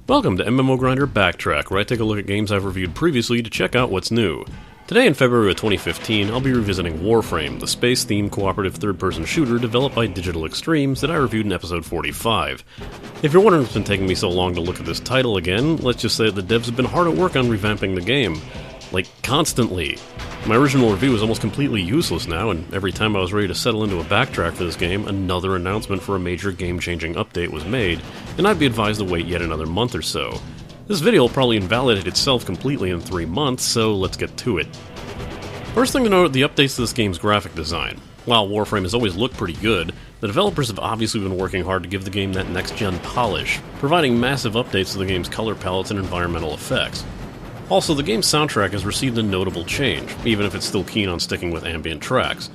Welcome to MMO Grinder Backtrack, where I take a look at games I've reviewed previously to check out what's new. Today in February of 2015, I'll be revisiting Warframe, the space-themed cooperative third-person shooter developed by Digital Extremes that I reviewed in episode 45. If you're wondering what's been taking me so long to look at this title again, let's just say that the devs have been hard at work on revamping the game. Like, constantly. My original review is almost completely useless now, and every time I was ready to settle into a backtrack for this game, another announcement for a major game-changing update was made, and I'd be advised to wait yet another month or so. This video will probably invalidate itself completely in 3 months, so let's get to it. First thing to note, the updates to this game's graphic design. While Warframe has always looked pretty good, the developers have obviously been working hard to give the game that next-gen polish, providing massive updates to the game's color palettes and environmental effects. Also, the game's soundtrack has received a notable change, even if it's still keen on sticking with ambient tracks.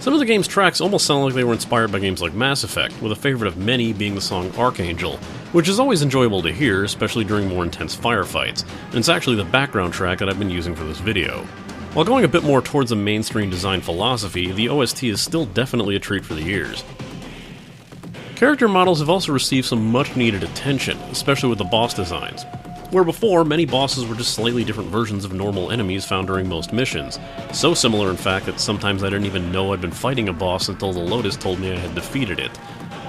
Some of the game's tracks almost sound like they were inspired by games like Mass Effect, with a favorite of many being the song Archangel, which is always enjoyable to hear, especially during more intense firefights, and it's actually the background track that I've been using for this video. While going a bit more towards a mainstream design philosophy, the OST is still definitely a treat for the ears. Character models have also received some much-needed attention, especially with the boss designs. Where before, many bosses were just slightly different versions of normal enemies found during most missions. So similar, in fact, that sometimes I didn't even know I'd been fighting a boss until the Lotus told me I had defeated it.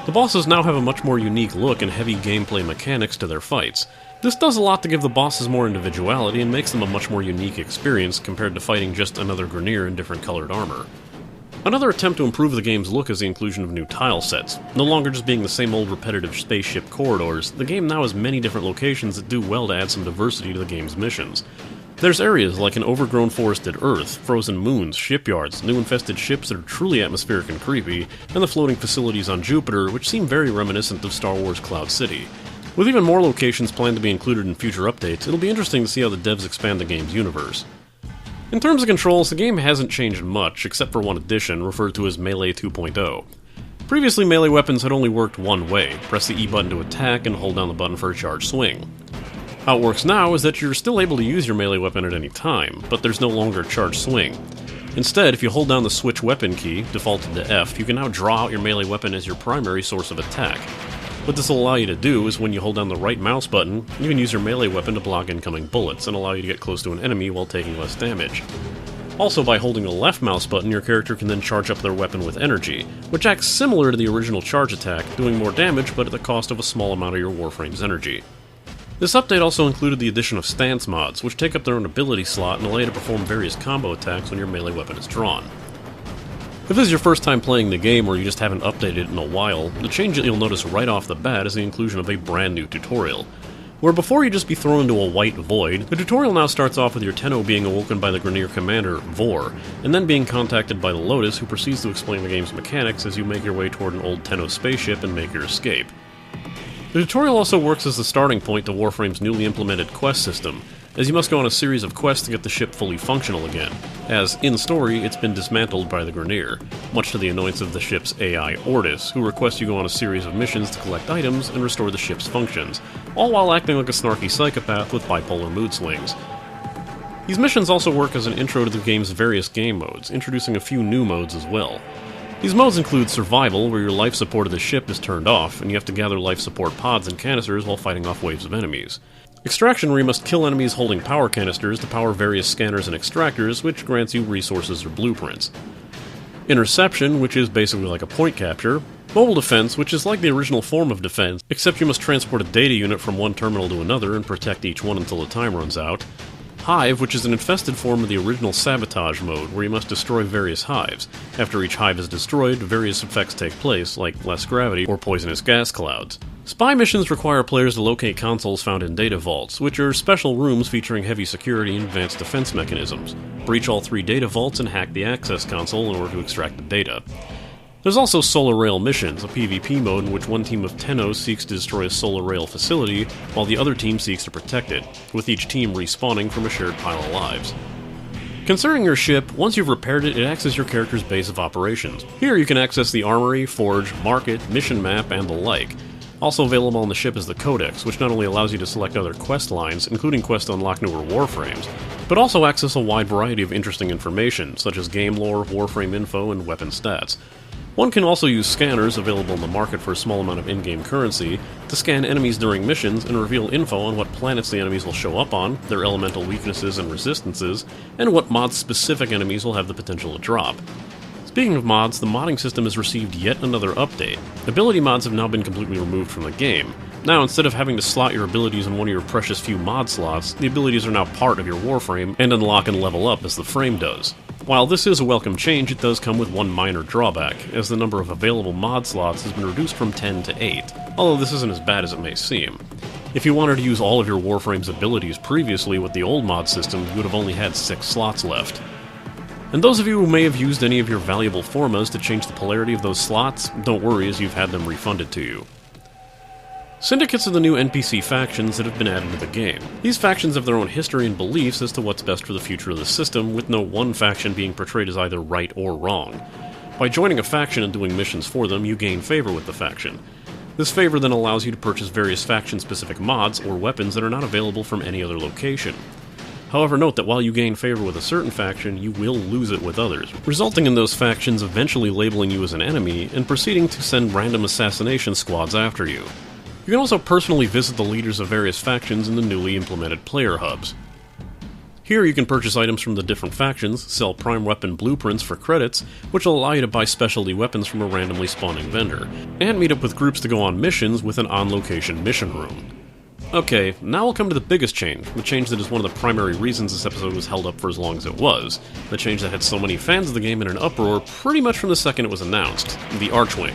The bosses now have a much more unique look and heavy gameplay mechanics to their fights. This does a lot to give the bosses more individuality and makes them a much more unique experience compared to fighting just another Grineer in different colored armor. Another attempt to improve the game's look is the inclusion of new tile sets. No longer just being the same old repetitive spaceship corridors, the game now has many different locations that do well to add some diversity to the game's missions. There's areas like an overgrown forested Earth, frozen moons, shipyards, new infested ships that are truly atmospheric and creepy, and the floating facilities on Jupiter, which seem very reminiscent of Star Wars Cloud City. With even more locations planned to be included in future updates, it'll be interesting to see how the devs expand the game's universe. In terms of controls, the game hasn't changed much, except for one addition, referred to as Melee 2.0. Previously, melee weapons had only worked one way: press the E button to attack and hold down the button for a charge swing. How it works now is that you're still able to use your melee weapon at any time, but there's no longer a charge swing. Instead, if you hold down the switch weapon key, defaulted to F, you can now draw out your melee weapon as your primary source of attack. What this will allow you to do is when you hold down the right mouse button, you can use your melee weapon to block incoming bullets and allow you to get close to an enemy while taking less damage. Also, by holding the left mouse button, your character can then charge up their weapon with energy, which acts similar to the original charge attack, doing more damage but at the cost of a small amount of your Warframe's energy. This update also included the addition of stance mods, which take up their own ability slot and allow you to perform various combo attacks when your melee weapon is drawn. If this is your first time playing the game or you just haven't updated it in a while, the change that you'll notice right off the bat is the inclusion of a brand new tutorial. Where before you'd just be thrown into a white void, the tutorial now starts off with your Tenno being awoken by the Grineer commander, Vor, and then being contacted by the Lotus, who proceeds to explain the game's mechanics as you make your way toward an old Tenno spaceship and make your escape. The tutorial also works as the starting point to Warframe's newly implemented quest system, as you must go on a series of quests to get the ship fully functional again, as, in story, it's been dismantled by the Grineer, much to the annoyance of the ship's AI Ortis, who requests you go on a series of missions to collect items and restore the ship's functions, all while acting like a snarky psychopath with bipolar mood swings. These missions also work as an intro to the game's various game modes, introducing a few new modes as well. These modes include Survival, where your life support of the ship is turned off, and you have to gather life support pods and canisters while fighting off waves of enemies. Extraction, where you must kill enemies holding power canisters to power various scanners and extractors, which grants you resources or blueprints. Interception, which is basically like a point capture. Mobile Defense, which is like the original form of defense, except you must transport a data unit from one terminal to another and protect each one until the time runs out. Hive, which is an infested form of the original Sabotage mode, where you must destroy various hives. After each hive is destroyed, various effects take place, like less gravity or poisonous gas clouds. Spy missions require players to locate consoles found in data vaults, which are special rooms featuring heavy security and advanced defense mechanisms. Breach all 3 data vaults and hack the access console in order to extract the data. There's also Solar Rail missions, a PvP mode in which one team of Tennos seeks to destroy a Solar Rail facility, while the other team seeks to protect it, with each team respawning from a shared pile of lives. Concerning your ship, once you've repaired it, it acts as your character's base of operations. Here you can access the armory, forge, market, mission map, and the like. Also available on the ship is the Codex, which not only allows you to select other quest lines, including quests to unlock newer Warframes, but also access a wide variety of interesting information, such as game lore, Warframe info, and weapon stats. One can also use scanners, available in the market for a small amount of in-game currency, to scan enemies during missions and reveal info on what planets the enemies will show up on, their elemental weaknesses and resistances, and what mods specific enemies will have the potential to drop. Speaking of mods, the modding system has received yet another update. Ability mods have now been completely removed from the game. Now, instead of having to slot your abilities in one of your precious few mod slots, the abilities are now part of your Warframe and unlock and level up as the frame does. While this is a welcome change, it does come with one minor drawback, as the number of available mod slots has been reduced from 10 to 8, although this isn't as bad as it may seem. If you wanted to use all of your Warframe's abilities previously with the old mod system, you would have only had 6 slots left. And those of you who may have used any of your valuable formas to change the polarity of those slots, don't worry, as you've had them refunded to you. Syndicates are the new NPC factions that have been added to the game. These factions have their own history and beliefs as to what's best for the future of the system, with no one faction being portrayed as either right or wrong. By joining a faction and doing missions for them, you gain favor with the faction. This favor then allows you to purchase various faction-specific mods or weapons that are not available from any other location. However, note that while you gain favor with a certain faction, you will lose it with others, resulting in those factions eventually labeling you as an enemy and proceeding to send random assassination squads after you. You can also personally visit the leaders of various factions in the newly implemented player hubs. Here you can purchase items from the different factions, sell prime weapon blueprints for credits, which will allow you to buy specialty weapons from a randomly spawning vendor, and meet up with groups to go on missions with an on-location mission room. Okay, now we'll come to the biggest change, the change that is one of the primary reasons this episode was held up for as long as it was, the change that had so many fans of the game in an uproar pretty much from the second it was announced, the Archwing.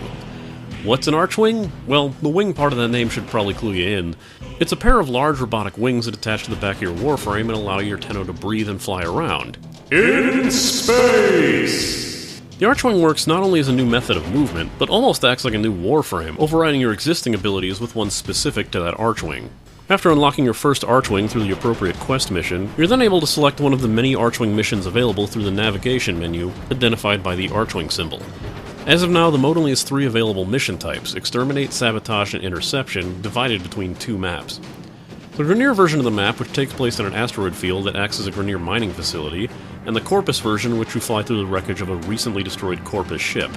What's an Archwing? Well, the wing part of that name should probably clue you in. It's a pair of large robotic wings that attach to the back of your Warframe and allow your Tenno to breathe and fly around. In space! The Archwing works not only as a new method of movement, but almost acts like a new Warframe, overriding your existing abilities with one specific to that Archwing. After unlocking your first Archwing through the appropriate quest mission, you're then able to select one of the many Archwing missions available through the navigation menu, identified by the Archwing symbol. As of now, the mode only has 3 available mission types: Exterminate, Sabotage, and Interception, divided between 2 maps. The Grineer version of the map, which takes place in an asteroid field that acts as a Grineer mining facility, and the Corpus version, which you fly through the wreckage of a recently destroyed Corpus ship.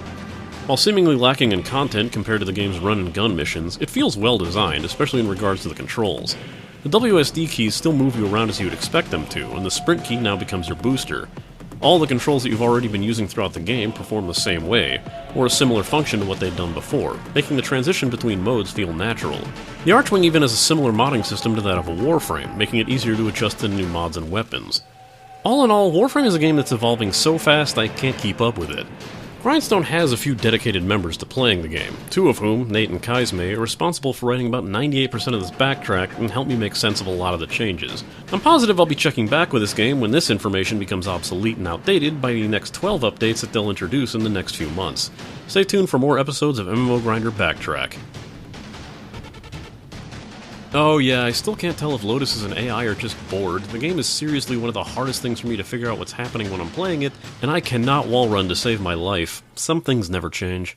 While seemingly lacking in content compared to the game's run-and-gun missions, it feels well designed, especially in regards to the controls. The WSD keys still move you around as you would expect them to, and the sprint key now becomes your booster. All the controls that you've already been using throughout the game perform the same way, or a similar function to what they'd done before, making the transition between modes feel natural. The Archwing even has a similar modding system to that of a Warframe, making it easier to adjust to new mods and weapons. All in all, Warframe is a game that's evolving so fast I can't keep up with it. Grindstone has a few dedicated members to playing the game, 2 of whom, Nate and Kaizme, are responsible for writing about 98% of this backtrack and help me make sense of a lot of the changes. I'm positive I'll be checking back with this game when this information becomes obsolete and outdated by the next 12 updates that they'll introduce in the next few months. Stay tuned for more episodes of MMO Grinder Backtrack. Oh yeah, I still can't tell if Lotus is an AI or just bored. The game is seriously one of the hardest things for me to figure out what's happening when I'm playing it, and I cannot wall run to save my life. Some things never change.